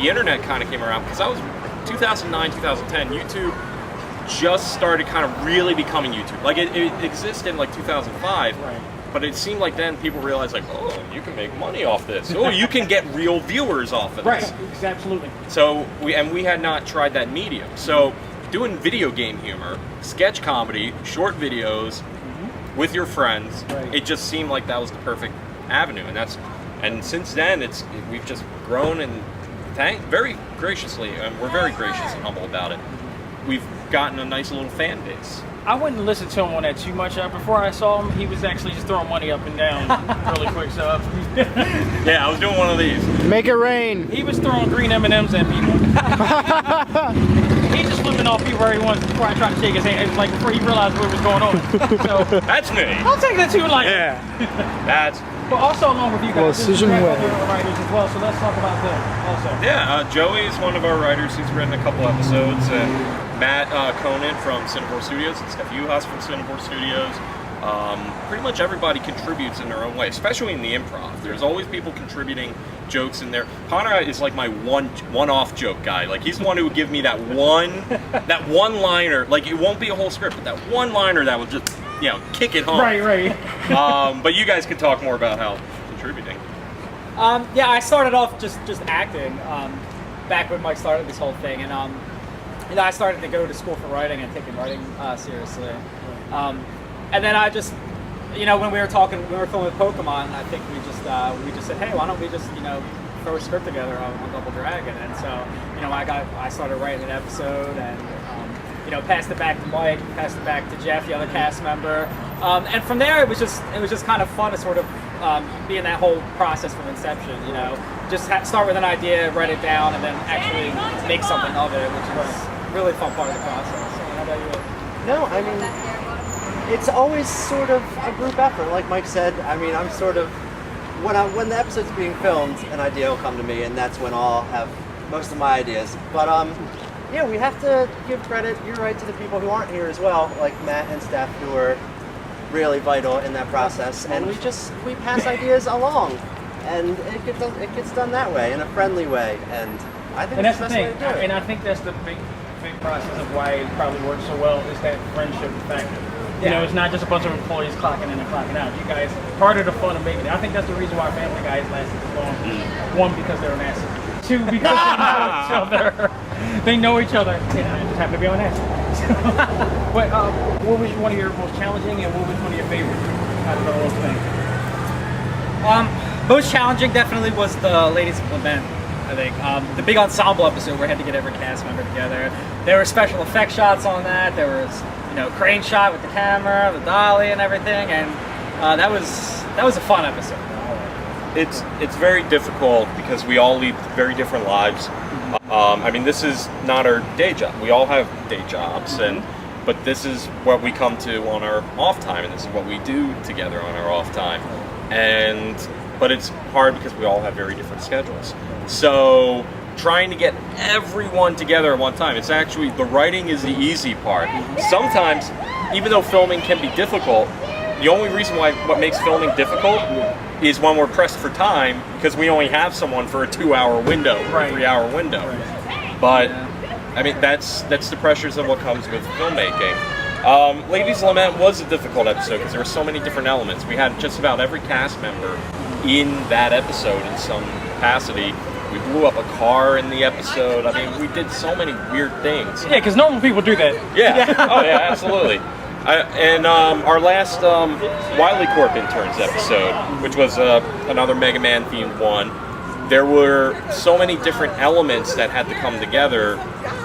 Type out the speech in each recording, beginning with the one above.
the internet kind of came around, because I was 2009, 2010, YouTube just started kind of really becoming YouTube. Like it existed in like 2005, right. But it seemed like then people realized like, oh, you can make money off this. Oh, you can get real viewers off of this. Right, absolutely. So we had not tried that medium. So doing video game humor, sketch comedy, short videos with your friends, right. It just seemed like that was the perfect avenue, and since then we've just grown and very graciously, and we're very gracious and humble about it. We've gotten a nice little fan base. I wouldn't listen to him on that too much. Before I saw him, he was actually just throwing money up and down really quick. So yeah, I was doing one of these. Make it rain. He was throwing green M&Ms at people. He just flipping off people where he wants before I tried to shake his hand. It was like before he realized what was going on. So that's me. I'll take that too, like that's. But also along with you guys, decision other writers as well. So let's talk about them also. Yeah, Joey is one of our writers. He's written a couple episodes, and Matt Conan from Cinevore Studios and Steph Uhas from Cinevore Studios. Pretty much everybody contributes in their own way, especially in the improv. There's always people contributing jokes in there. Connor is like my one-off joke guy. Like he's the one who would give me that one-liner. Like it won't be a whole script, but that one-liner that will just kick it home. Right. But you guys can talk more about how contributing. Yeah, I started off just acting back when Mike started this whole thing, and I started to go to school for writing and taking writing seriously. And then I just, when we were filming Pokemon, I think we just said, hey, why don't we just throw a script together on Double Dragon? And so I started writing an episode and passed it back to Mike, passed it back to Jeff, the other cast member, and from there it was just kind of fun to sort of be in that whole process from inception. Just start with an idea, write it down, and then actually make something of it, which was a really fun part of the process. So how about you? No, I mean, it's always sort of a group effort, like Mike said. I mean, I'm sort of when the episode's being filmed, an idea will come to me, and that's when I'll have most of my ideas. But yeah, we have to give credit, you're right, to the people who aren't here as well, like Matt and Steph, who are really vital in that process. And we pass ideas along, and it gets done that way, in a friendly way. And I think that's the the best way thing. to do it. And I think that's the big process of why it probably works so well, is that friendship factor. It's not just a bunch of employees clocking in and clocking out. You guys, part of the fun of making it. I think that's the reason why Family Guy has lasted this long. One, because they're an asset. Two, because they know each other. They just happen to be on acid. But what was one of your most challenging, and what was one of your favorites out of the whole thing? Most challenging definitely was the Ladies of Lament, I think. The big ensemble episode where we had to get every cast member together. There were special effect shots on that. There was crane shot with the camera, the dolly, and everything, and that was a fun episode. It's very difficult because we all lead very different lives. I mean, this is not our day job. We all have day jobs, but this is what we come to on our off time, and this is what we do together on our off time. But it's hard because we all have very different schedules. So trying to get everyone together at one time, it's actually, the writing is the easy part. Sometimes, even though filming can be difficult, the only reason what makes filming difficult is when we're pressed for time, because we only have someone for a 2-hour window, or 3-hour window. But I mean, that's the pressures of what comes with filmmaking. Ladies Lament was a difficult episode because there were so many different elements. We had just about every cast member in that episode in some capacity. We blew up a car in the episode. I mean, we did so many weird things. Yeah, because normal people do that. Yeah. Oh yeah, absolutely. And our last Wiley Corp Interns episode, which was another Mega Man themed one, there were so many different elements that had to come together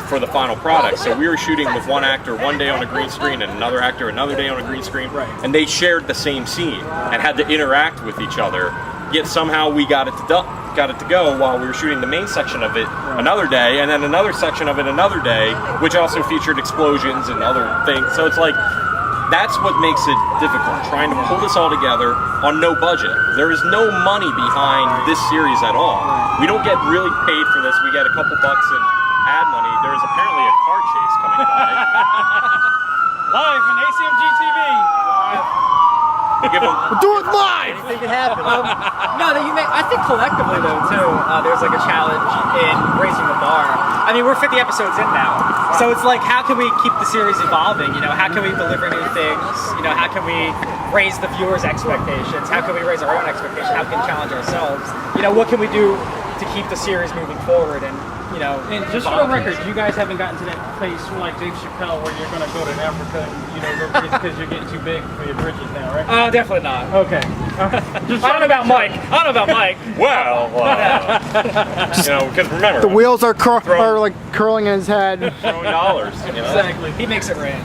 for the final product. So we were shooting with one actor one day on a green screen and another actor another day on a green screen, and they shared the same scene and had to interact with each other. Yet somehow we got it to go while we were shooting the main section of it another day, and then another section of it another day, which also featured explosions and other things. So it's like, that's what makes it difficult, trying to pull this all together on no budget. There is no money behind this series at all. We don't get really paid for this. We get a couple bucks in ad money. There is apparently a car chase coming by. Live on A.C.M.G. TV. We'll do it live! Anything can happen. No, that you make. I think collectively though too, there's like a challenge in raising the bar. I mean, we're 50 episodes in now, so it's like, how can we keep the series evolving? You know, how can we deliver new things? You know, how can we raise the viewers' expectations? How can we raise our own expectations? How can we challenge ourselves? You know, what can we do to keep the series moving forward? And you know, And just for the record, you guys haven't gotten to that place like Dave Chappelle where you're gonna go to Africa and go because you're getting too big for your britches now, right? Definitely not. Okay. Just I don't know about Mike. I don't know about Mike. Well, because remember, The wheels are like curling in his head. throwing dollars. Exactly. He makes it rain.